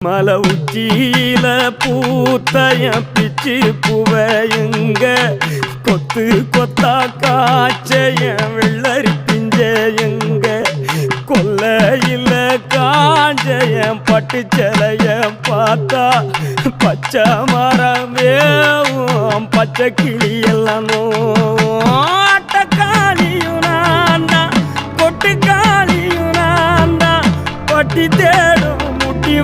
மலை உச்சியில பூத்தைய பிச்சு புவையுங்க கொத்து கொத்தா காய்ச்சைய வெள்ளரி பிஞ்சையுங்க கொல்லையில காஞ்சைய பட்டு சிலைய பார்த்தா பச்சை மரமேவும் பச்சை கிளியெல்லாம் ஆட்டக்காளியும் நான் தான் கொட்டுக்காளியும் நான் தான் பட்டி தேடும் முட்டி